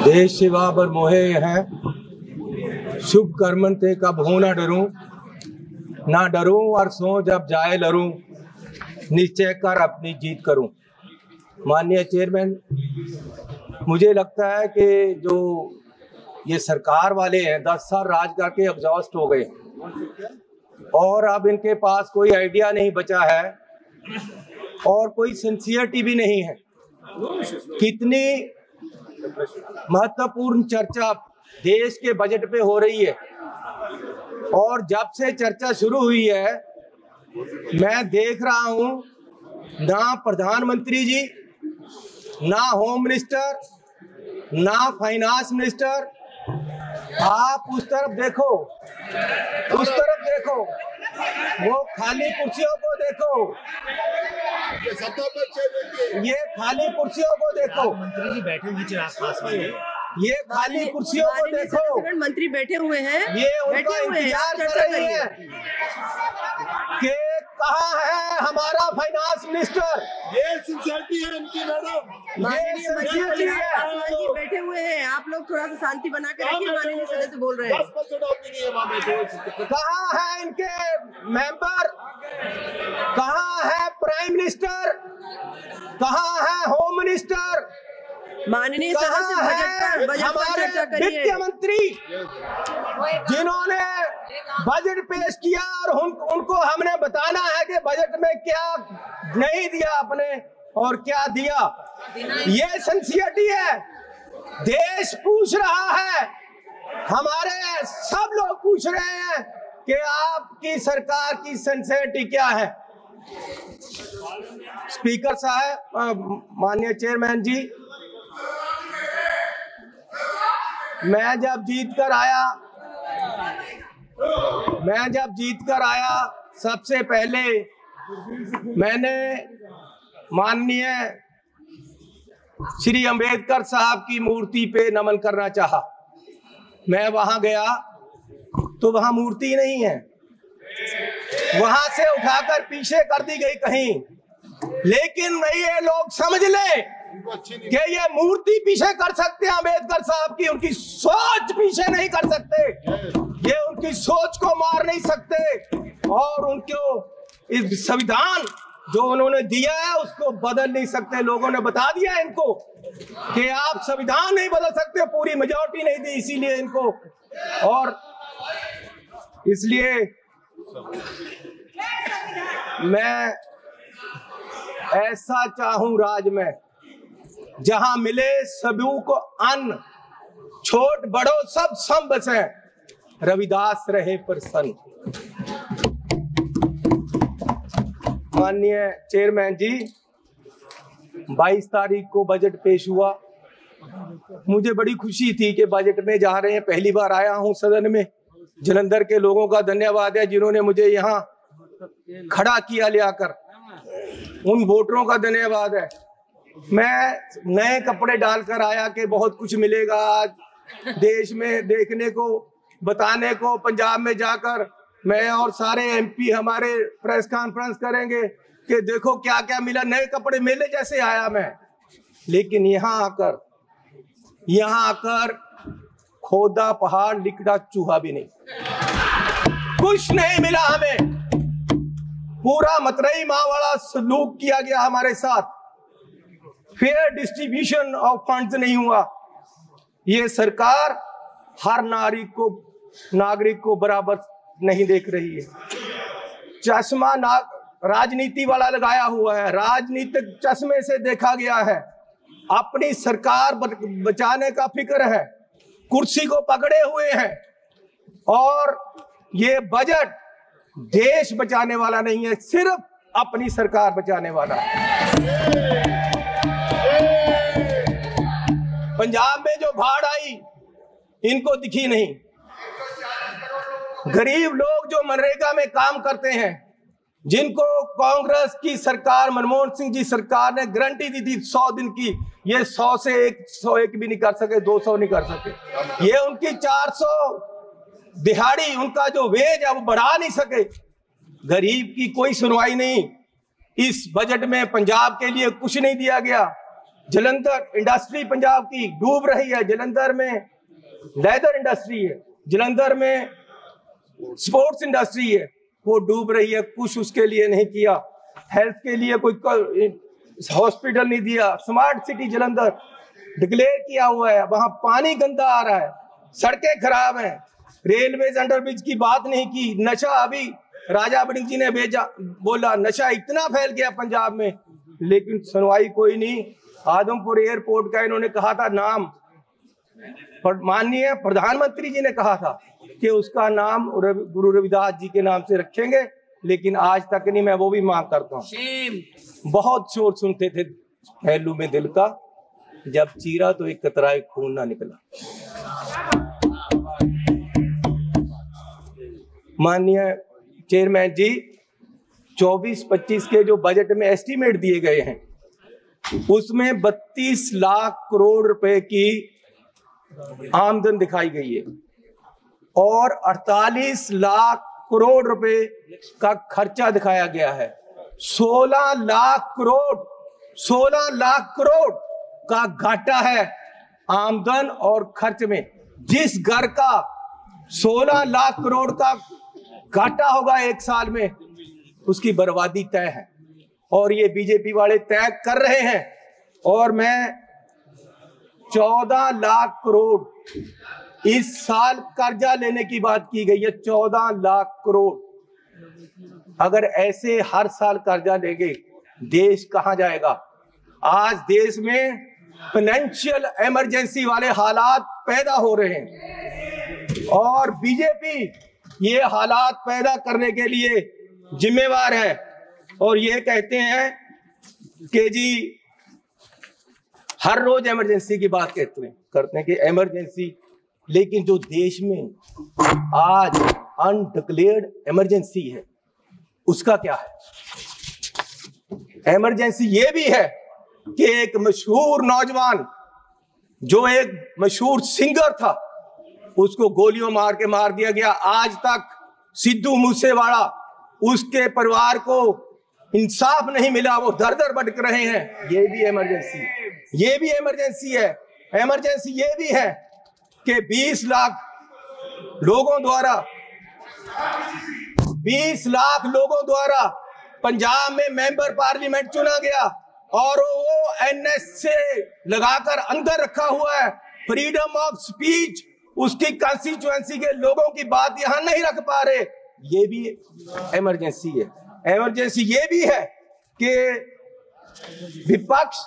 देश सेवा बर मोहे हैं, शुभ कर्मन ते कब हो ना डरूं और सो जब जाए लरूं, निश्चय कर अपनी जीत करूं। माननीय चेयरमैन, मुझे लगता है कि जो ये सरकार वाले हैं 10 साल राज करके एग्जॉस्ट हो गए और अब इनके पास कोई आइडिया नहीं बचा है और कोई सिंसियरिटी भी नहीं है। कितनी महत्वपूर्ण चर्चा देश के बजट पे हो रही है और जब से चर्चा शुरू हुई है मैं देख रहा हूं ना प्रधानमंत्री जी, ना होम मिनिस्टर, ना फाइनेंस मिनिस्टर। आप उस तरफ देखो, वो खाली कुर्सियों को देखो, ये खाली कुर्सियों को देखो। मंत्री जी बैठे हुए आसपास में, ये खाली कुर्सियों को देखो। मंत्री बैठे हुए हैं, ये उनका इंतजार कर रही है कि कहाँ है हमारा फाइनेंस मिनिस्टर। ये सिंसियरिटी है इनकी मैडम, ये बैठे हुए हैं। आप लोग थोड़ा सा शांति बना के रखिए। माननीय सदस्य बोल रहे हैं। कहाँ है इनके मेंबर, कहाँ है प्राइम मिनिस्टर, कहाँ है होम मिनिस्टर, माननीय सदस्य बजट पर चर्चा करिए। वित्त मंत्री जिन्होंने बजट पेश किया और उनको हमने बताना है कि बजट में क्या नहीं दिया आपने और क्या दिया। ये सिंसियरिटी है। देश पूछ रहा है, हमारे सब लोग पूछ रहे हैं कि आपकी सरकार की सिंसियरिटी क्या है। स्पीकर साहब, माननीय चेयरमैन जी, मैं जब जीत कर आया सबसे पहले मैंने माननीय श्री अंबेडकर साहब की मूर्ति पे नमन करना चाहा। मैं वहां गया तो वहां मूर्ति नहीं है, वहां से उठाकर पीछे कर दी गई कहीं। लेकिन ये लोग समझ ले कि ये मूर्ति पीछे कर सकते हैं अंबेडकर साहब की, उनकी सोच पीछे नहीं कर सकते। ये उनकी सोच को मार नहीं सकते और उनको इस संविधान जो उन्होंने दिया है उसको बदल नहीं सकते। लोगों ने बता दिया इनको कि आप संविधान नहीं बदल सकते, पूरी मेजॉरिटी नहीं दी इसीलिए इनको। और इसलिए मैं ऐसा चाहूं राज में जहां मिले सभी को अन्न, छोट बड़ो सब सम बसे, रविदास रहे प्रसन्न। माननीय चेयरमैन जी, 22 तारीख को बजट पेश हुआ। मुझे बड़ी खुशी थी कि बजट में जा रहे हैं। पहली बार आया हूं सदन में। जलंधर के लोगों का धन्यवाद है जिन्होंने मुझे यहाँ खड़ा किया ले आकर, उन वोटरों का धन्यवाद है। मैं नए कपड़े डालकर आया कि बहुत कुछ मिलेगा आज देश में देखने को, बताने को। पंजाब में जाकर मैं और सारे एमपी हमारे प्रेस कॉन्फ्रेंस करेंगे कि देखो क्या क्या मिला। नए कपड़े मेले जैसे आया मैं। लेकिन यहाँ आकर खोदा पहाड़, लिकड़ा चूहा भी नहीं, कुछ नहीं मिला हमें। पूरा मतरई माँ वाला सलूक किया गया हमारे साथ। फेयर डिस्ट्रीब्यूशन ऑफ फंड्स नहीं हुआ। ये सरकार हर नागरिक को बराबर नहीं देख रही है। चश्मा राजनीति वाला लगाया हुआ है, राजनीतिक चश्मे से देखा गया है। अपनी सरकार बचाने का फिक्र है, कुर्सी को पकड़े हुए हैं। और ये बजट देश बचाने वाला नहीं है, सिर्फ अपनी सरकार बचाने वाला है। पंजाब में जो बाढ़ आई इनको दिखी नहीं। गरीब लोग जो मनरेगा में काम करते हैं, जिनको कांग्रेस की सरकार, मनमोहन सिंह जी सरकार ने गारंटी दी थी 100 दिन की, ये 100 से 101 भी नहीं कर सके, 200 नहीं कर सके। ये उनकी 400 दिहाड़ी, उनका जो वेज है वो बढ़ा नहीं सके। गरीब की कोई सुनवाई नहीं। इस बजट में पंजाब के लिए कुछ नहीं दिया गया। जलंधर इंडस्ट्री पंजाब की डूब रही है, जलंधर में लेदर इंडस्ट्री है, जलंधर में स्पोर्ट्स इंडस्ट्री है, वो डूब रही है। कुछ उसके लिए नहीं किया, हेल्थ के लिए कोई हॉस्पिटल नहीं दिया। स्मार्ट सिटी जलंधर डिक्लेयर किया हुआ है, वहां पानी गंदा आ रहा है, सड़कें खराब हैं, रेलवे अंडरब्रिज की बात नहीं की। नशा, अभी राजा वड़िंग जी ने बोला नशा इतना फैल गया पंजाब में, लेकिन सुनवाई कोई नहीं। आदमपुर एयरपोर्ट का इन्होंने कहा था नाम, माननीय प्रधानमंत्री जी ने कहा था कि उसका नाम गुरु रविदास जी के नाम से रखेंगे, लेकिन आज तक नहीं। मैं वो भी मांग करता हूँ। बहुत शोर सुनते थे पहलू में दिल का, जब चीरा तो एक कतराए खून ना निकला। माननीय चेयरमैन जी, 24-25 के जो बजट में एस्टीमेट दिए गए हैं, उसमें 32 लाख करोड़ रुपए की आमदन दिखाई गई है और 48 लाख करोड़ रुपए का खर्चा दिखाया गया है। 16 लाख करोड़ का घाटा है आमदन और खर्च में। जिस घर का 16 लाख करोड़ का घाटा होगा एक साल में, उसकी बर्बादी तय है और ये बीजेपी वाले तय कर रहे हैं। और मैं 14 लाख करोड़ इस साल कर्जा लेने की बात की गई है, 14 लाख करोड़। अगर ऐसे हर साल कर्जा लेंगे, देश कहां जाएगा? आज देश में फाइनेंशियल इमरजेंसी वाले हालात पैदा हो रहे हैं और बीजेपी ये हालात पैदा करने के लिए जिम्मेवार है। और ये कहते हैं कि जी हर रोज इमरजेंसी की बात करते हैं कि इमरजेंसी, लेकिन जो देश में आज अनडिक्लेयर्ड इमरजेंसी है, उसका क्या है? इमरजेंसी ये भी है कि एक मशहूर नौजवान जो एक मशहूर सिंगर था, उसको गोलियों मार के मार दिया गया। आज तक सिद्धू मूसेवाला, उसके परिवार को इंसाफ नहीं मिला, वो दर दर भटक रहे हैं। ये भी इमरजेंसी है। इमरजेंसी ये भी है कि 20 लाख लोगों द्वारा पंजाब में मेंबर पार्लियामेंट चुना गया और वो एनएस से लगाकर अंदर रखा हुआ है। फ्रीडम ऑफ स्पीच, उसकी कंस्टिट्यूएंसी के लोगों की बात यहां नहीं रख पा रहे, ये भी इमरजेंसी है। इमरजेंसी ये भी है कि विपक्ष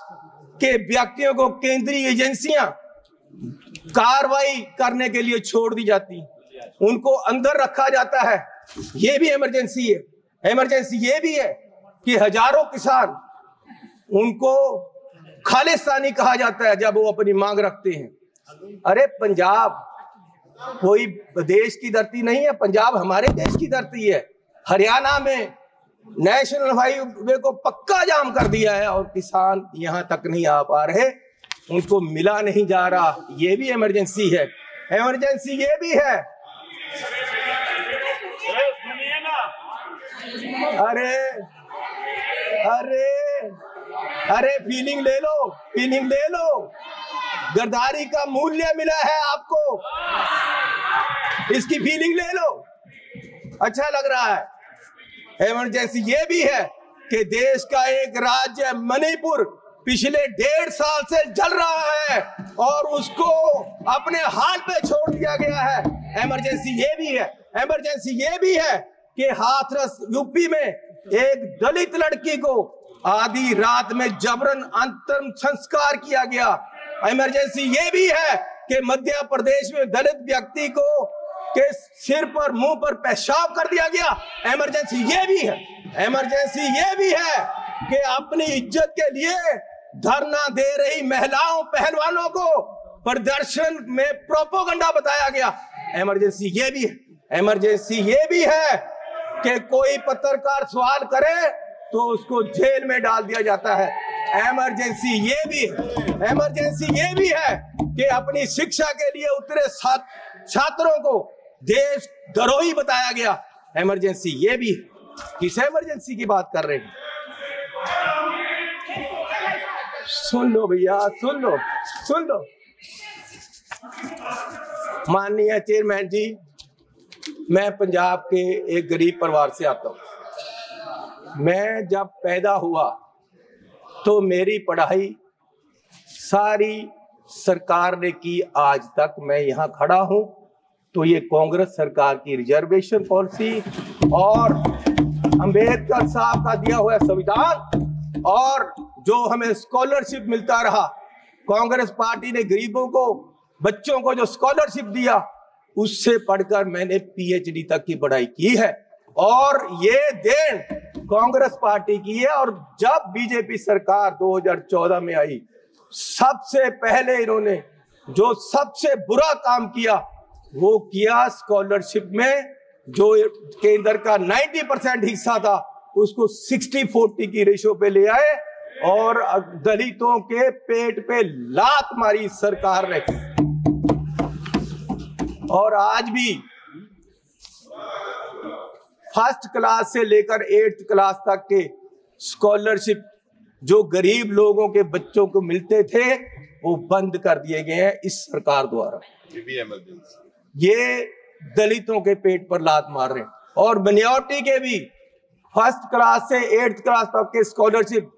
के व्यक्तियों को केंद्रीय एजेंसियां कार्रवाई करने के लिए छोड़ दी जाती, उनको अंदर रखा जाता है, ये भी इमरजेंसी है। इमरजेंसी ये भी है कि हजारों किसान, उनको खालिस्तानी कहा जाता है जब वो अपनी मांग रखते हैं। अरे पंजाब कोई देश की धरती नहीं है, पंजाब हमारे देश की धरती है। हरियाणा में नेशनल हाईवे को पक्का जाम कर दिया है और किसान यहां तक नहीं आ पा रहे, उनको मिला नहीं जा रहा, ये भी इमरजेंसी है। इमरजेंसी ये भी है, अरे अरे अरे फीलिंग ले लो, गद्दारी का मूल्य मिला है आपको, इसकी फीलिंग ले लो, अच्छा लग रहा है। इमरजेंसी ये भी है कि देश का एक राज्य मणिपुर पिछले 1.5 साल से जल रहा है और उसको अपने हाल पे छोड़ दिया गया है। इमरजेंसी ये भी है। इमरजेंसी ये भी है कि हाथरस यूपी में एक दलित लड़की को आधी रात में जबरन अंतिम संस्कार किया गया। इमरजेंसी ये भी है कि मध्य प्रदेश में दलित व्यक्ति को के सिर पर, मुंह पर पेशाब कर दिया गया। इमरजेंसी ये भी है। इमरजेंसी ये भी है कि अपनी इज्जत के लिए धरना दे रही महिलाओं, पहलवानों को प्रदर्शन में प्रोपोगंडा बताया गया। इमरजेंसी ये भी है। इमरजेंसी ये भी है कि कोई पत्रकार सवाल करे तो उसको जेल में डाल दिया जाता है। इमरजेंसी ये भी है। इमरजेंसी ये भी है कि अपनी शिक्षा के लिए उतरे छात्रों को देश द्रोही बताया गया। इमरजेंसी ये भी है। किस इमरजेंसी की बात कर रहे हैं? सुन लो भैया, सुन लो, सुन लो। माननीय चेयरमैन जी, मैं पंजाब के एक गरीब परिवार से आता हूँ। मैं जब पैदा हुआ तो मेरी पढ़ाई सारी सरकार ने की, आज तक मैं यहाँ खड़ा हूँ तो ये कांग्रेस सरकार की रिजर्वेशन पॉलिसी और अंबेडकर साहब का दिया हुआ संविधान और जो हमें स्कॉलरशिप मिलता रहा, कांग्रेस पार्टी ने गरीबों को, बच्चों को जो स्कॉलरशिप दिया, उससे पढ़कर मैंने पीएचडी तक की पढ़ाई की है और ये देन कांग्रेस पार्टी की है। और जब बीजेपी सरकार 2014 में आई, सबसे पहले इन्होंने जो सबसे बुरा काम किया वो किया, स्कॉलरशिप में जो केंद्र का 90% हिस्सा था उसको 60-40 की रेशो पे ले आए और दलितों के पेट पे लात मारी सरकार ने। और आज भी फर्स्ट क्लास से लेकर 8th क्लास तक के स्कॉलरशिप जो गरीब लोगों के बच्चों को मिलते थे वो बंद कर दिए गए हैं इस सरकार द्वारा। ये दलितों के पेट पर लात मार रहे हैं। और मिनॉरिटी के भी फर्स्ट क्लास से 8th क्लास तक के स्कॉलरशिप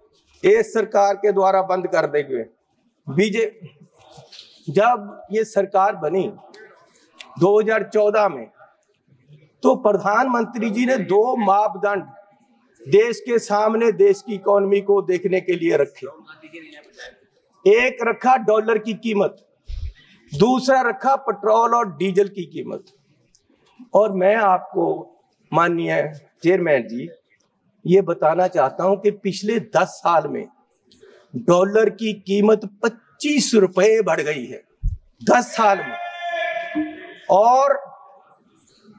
इस सरकार के द्वारा बंद कर दिए गए। जब ये सरकार बनी 2014 में तो प्रधानमंत्री जी ने 2 मापदंड देश के सामने देश की इकोनॉमी को देखने के लिए रखे। एक रखा डॉलर की कीमत, दूसरा रखा पेट्रोल और डीजल की कीमत। और मैं आपको माननीय चेयरमैन जी ये बताना चाहता हूं कि पिछले 10 साल में डॉलर की कीमत 25 रुपए बढ़ गई है 10 साल में। और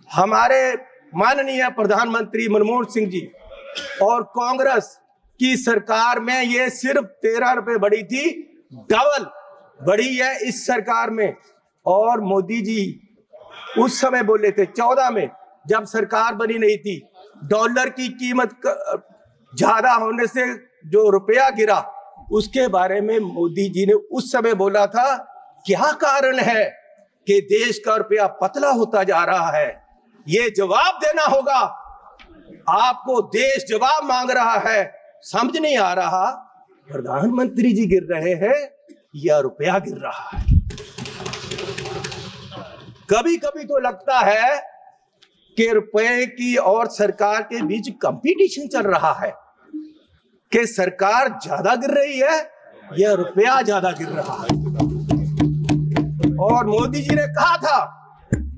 हमारे माननीय प्रधानमंत्री मनमोहन सिंह जी और कांग्रेस की सरकार में ये सिर्फ 13 रुपए बढ़ी थी, डबल बढ़ी है इस सरकार में। और मोदी जी उस समय बोले थे 14 में, जब सरकार बनी नहीं थी, डॉलर की कीमत ज्यादा होने से जो रुपया गिरा उसके बारे में मोदी जी ने उस समय बोला था क्या कारण है कि देश का रुपया पतला होता जा रहा है, ये जवाब देना होगा आपको, देश जवाब मांग रहा है। समझ नहीं आ रहा प्रधानमंत्री जी गिर रहे हैं या रुपया गिर रहा है। कभी कभी तो लगता है कि रुपए की और सरकार के बीच कंपटीशन चल रहा है कि सरकार ज्यादा गिर रही है या रुपया ज्यादा गिर रहा है। और मोदी जी ने कहा था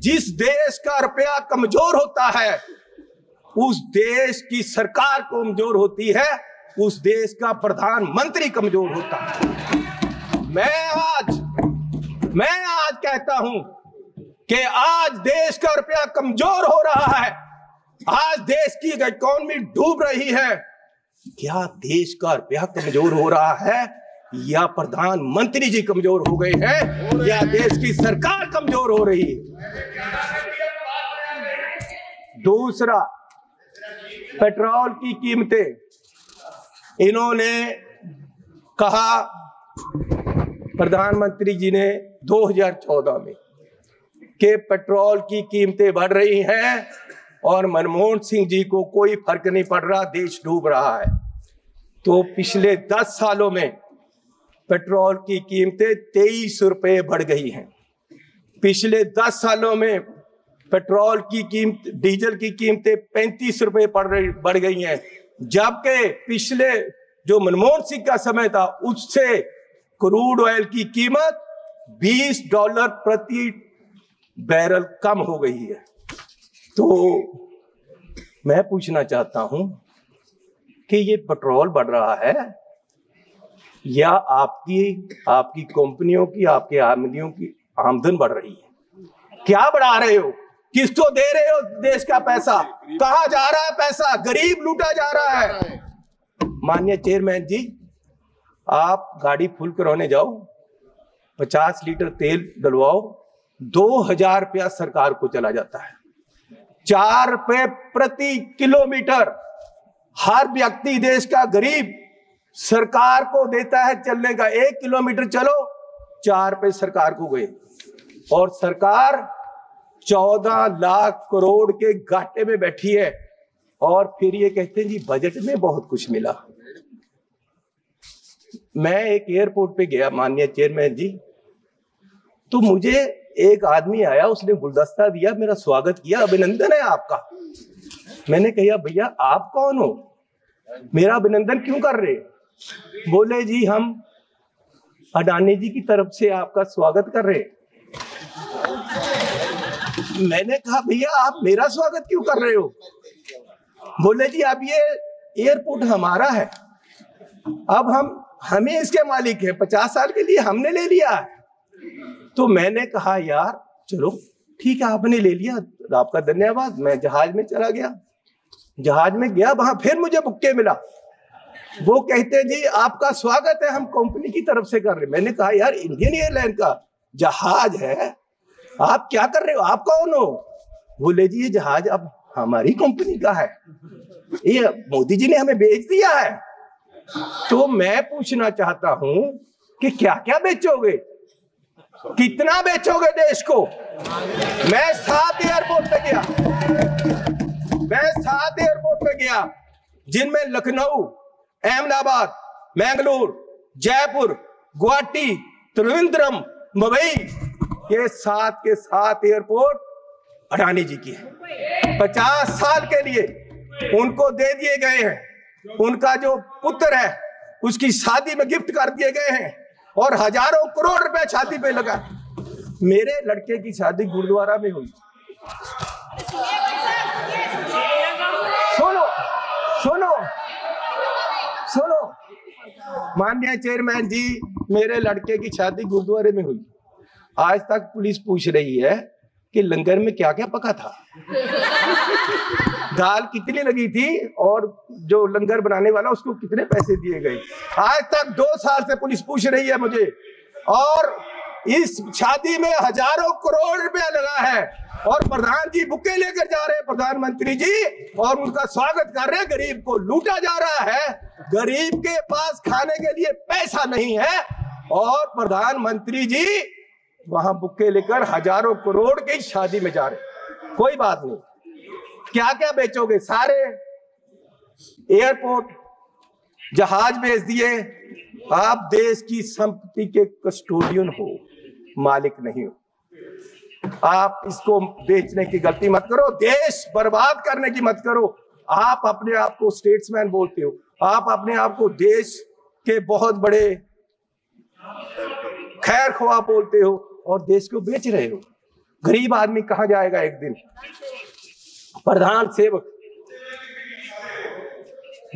जिस देश का रुपया कमजोर होता है उस देश की सरकार कमजोर होती है, उस देश का प्रधानमंत्री कमजोर होता है। मैं आज कहता हूं कि आज देश का रुपया कमजोर हो रहा है, आज देश की इकोनॉमी डूब रही है। क्या देश का रुपया कमजोर हो रहा है या प्रधानमंत्री जी कमजोर हो गए हैं या देश की सरकार कमजोर हो रही है? दूसरा, पेट्रोल की कीमतें, इन्होंने कहा प्रधानमंत्री जी ने 2014 में कि पेट्रोल की कीमतें बढ़ रही हैं और मनमोहन सिंह जी को कोई फर्क नहीं पड़ रहा, देश डूब रहा है। तो पिछले 10 सालों में पेट्रोल की कीमतें 23 रुपए बढ़ गई हैं। पिछले 10 सालों में पेट्रोल की कीमत, डीजल की कीमतें 35 रुपए बढ़ गई हैं, जबकि पिछले जो मनमोहन सिंह का समय था उससे क्रूड ऑयल की कीमत $20 प्रति बैरल कम हो गई है। तो मैं पूछना चाहता हूं कि ये पेट्रोल बढ़ रहा है या आपकी कंपनियों की, आपके आमदनियों की आमदन बढ़ रही है? क्या बढ़ा रहे हो? किसको दे रहे हो देश का पैसा? कहां जा रहा है पैसा? गरीब लूटा जा रहा है। माननीय चेयरमैन जी, आप गाड़ी फुल करवाने जाओ, 50 लीटर तेल डलवाओ, 2000 रुपया सरकार को चला जाता है। 4 रुपए प्रति किलोमीटर हर व्यक्ति देश का गरीब सरकार को देता है चलने का, 1 किलोमीटर चलो 4 रुपए सरकार को गए, और सरकार 14 लाख करोड़ के घाटे में बैठी है, और फिर ये कहते हैं जी बजट में बहुत कुछ मिला। मैं एक एयरपोर्ट पे गया माननीय चेयरमैन जी, तो मुझे एक आदमी आया, उसने गुलदस्ता दिया, मेरा स्वागत किया, अभिनंदन है आपका। मैंने कहा भैया आप कौन हो, मेरा अभिनंदन क्यों कर रहे? बोले जी हम अडानी जी की तरफ से आपका स्वागत कर रहे। मैंने कहा भैया आप मेरा स्वागत क्यों कर रहे हो? बोले जी अब ये एयरपोर्ट हमारा है, अब हमें इसके मालिक है, 50 साल के लिए हमने ले लिया है। तो मैंने कहा यार चलो ठीक है आपने ले लिया, आपका धन्यवाद। मैं जहाज में चला गया, जहाज में गया, वहां फिर मुझे बुक्के मिला, वो कहते हैं जी आपका स्वागत है, हम कंपनी की तरफ से कर रहे। मैंने कहा यार इंडियन एयरलाइन का जहाज है, आप क्या कर रहे हो, आप कौन हो? बोले जी ये जहाज अब हमारी कंपनी का है, ये मोदी जी ने हमें बेच दिया है। तो मैं पूछना चाहता हूं कि क्या क्या बेचोगे, कितना बेचोगे देश को? मैं 7 एयरपोर्ट पे गया, मैं 7 एयरपोर्ट पे गया, जिनमें लखनऊ, अहमदाबाद, मैंगलोर, जयपुर, गुवाहाटी, त्रिवेंद्रम, मुंबई, ये 7 के 7 एयरपोर्ट अडानी जी की है। 50 साल के लिए उनको दे दिए गए हैं, उनका जो पुत्र है उसकी शादी में गिफ्ट कर दिए गए हैं, और हजारों करोड़ रुपए शादी पे लगा। मेरे लड़के की शादी गुरुद्वारा में हुई। सुनो सुनो सुनो, माननीय चेयरमैन जी, मेरे लड़के की शादी गुरुद्वारे में हुई। आज तक पुलिस पूछ रही है कि लंगर में क्या क्या पका था, दाल कितनी लगी थी, और जो लंगर बनाने वाला उसको कितने पैसे दिए गए। आज तक 2 साल से पुलिस पूछ रही है मुझे, और इस शादी में हजारों करोड़ रुपया लगा है, और प्रधान जी बुके लेकर जा रहे हैं, प्रधानमंत्री जी, और उनका स्वागत कर रहे हैं। गरीब को लूटा जा रहा है, गरीब के पास खाने के लिए पैसा नहीं है, और प्रधानमंत्री जी वहां बुके लेकर हजारों करोड़ की शादी में जा रहे। कोई बात नहीं, क्या क्या बेचोगे? सारे एयरपोर्ट, जहाज बेच दिए। आप देश की संपत्ति के कस्टोडियन हो, मालिक नहीं हो। आप इसको बेचने की गलती मत करो, देश बर्बाद करने की मत करो। आप अपने आप को स्टेट्समैन बोलते हो, आप अपने आप को देश के बहुत बड़े खैर ख्वाह बोलते हो, और देश को बेच रहे हो। गरीब आदमी कहां जाएगा एक दिन? प्रधान सेवक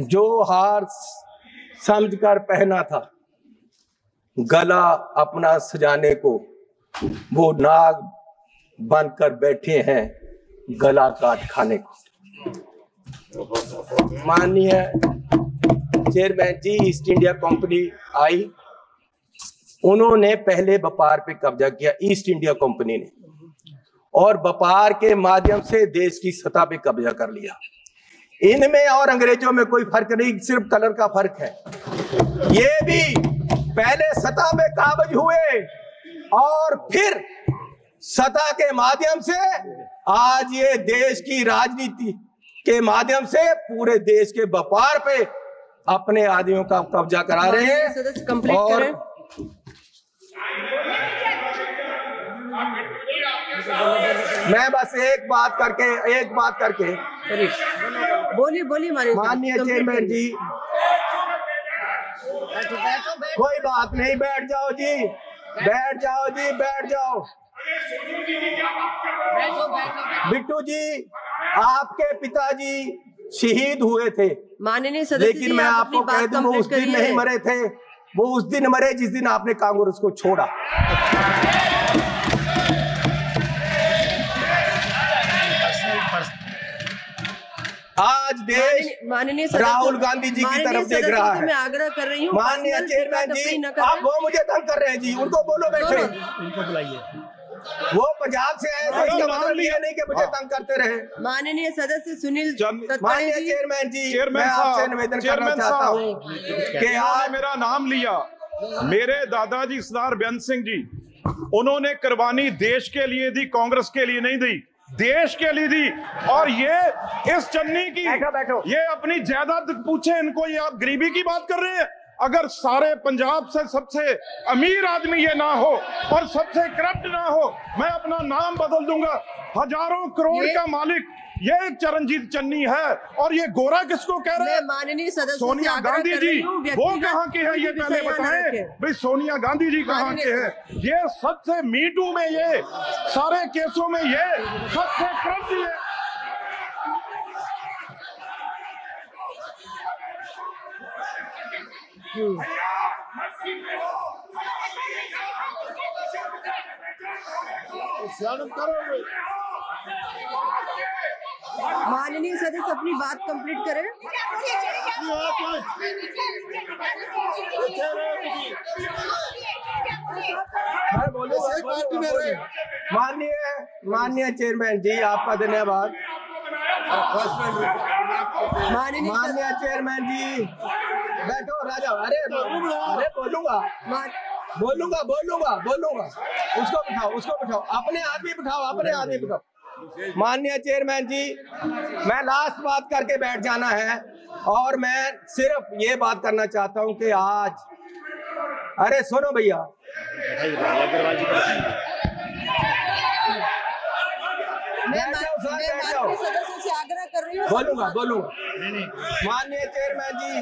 जो हार समझकर पहना था गला अपना सजाने को, वो नाग बनकर बैठे हैं गला काट खाने को। माननीय चेयरमैन जी, ईस्ट इंडिया कंपनी आई, उन्होंने पहले व्यापार पे कब्जा किया, ईस्ट इंडिया कंपनी ने, और व्यापार के माध्यम से देश की सतह पे कब्जा कर लिया। इनमें और अंग्रेजों में कोई फर्क नहीं, सिर्फ कलर का फर्क है। ये भी पहले सतह पे काबज हुए, और फिर सतह के माध्यम से आज ये देश की राजनीति के माध्यम से पूरे देश के व्यापार पे अपने आदमियों का कब्जा करा रहे हैं। और मैं बस एक बात करके बोलिए माननीय चेयरमैन जी, कोई बात नहीं, बैठ जाओ जी, बैठ जाओ जी, बैठ जाओ। बिट्टू जी, आपके पिताजी शहीद हुए थे, माननीय सदस्य, लेकिन मैं आपको कह दूं वो उस दिन नहीं मरे थे, वो उस दिन मरे जिस दिन आपने कांग्रेस को छोड़ा। आज देश राहुल गांधी जी की तरफ देख रहा है। मैं आग्रह कर रही हूँ, माननीय चेयरमैन जी, आप वो मुझे तंग कर रहे हैं जी, उनको बोलो बैठे। उनको बुलाइए। वो पंजाब से आए थे, इसका मतलब ये नहीं कि मुझे तंग करते रहे। माननीय सदस्य सुनील माननीय चेयरमैन जी, मैं चेयरमैन आपसे साहब, निवेदन करना चेयरमैन चाहता साहब, हूँ कि इन्होंने आप मेरा नाम लिया। मेरे दादाजी सरदार बेअंत सिंह जी, उन्होंने कुर्बानी देश के लिए दी, कांग्रेस के लिए नहीं दी, देश के लिए दी। और ये इस चन्नी की बैठो। ये अपनी जायदाद पूछे इनको, ये आप गरीबी की बात कर रहे हैं। अगर सारे पंजाब से सबसे अमीर आदमी ये ना हो और सबसे करप्ट ना हो, मैं अपना नाम बदल दूंगा। हजारों करोड़ का मालिक ये चरणजीत चन्नी है। और ये गोरा किसको कह रहे हैं? माननीय सदस्य सोनिया गांधी जी, वो कहाँ के हैं ये पहले बताएं भाई। सोनिया गांधी जी कहाँ के हैं? ये सबसे मीटू में, ये सारे केसों में ये सबसे करप्ट है। माननीय सदस्य अपनी बात कंप्लीट करें। माननीय चेयरमैन जी, आपका धन्यवाद। माननीय चेयरमैन जी, बैठो राजा। अरे बोलूंगा। उसको बिठाओ, अपने आदमी बिठाओ। माननीय चेयरमैन जी, मैं लास्ट बात करके बैठ जाना है और मैं सिर्फ ये बात करना चाहता हूं कि आज, अरे सुनो भैया, सदस्यों से आग्रह कर रही हूँ। बोलूंगा। माननीय चेयरमैन जी,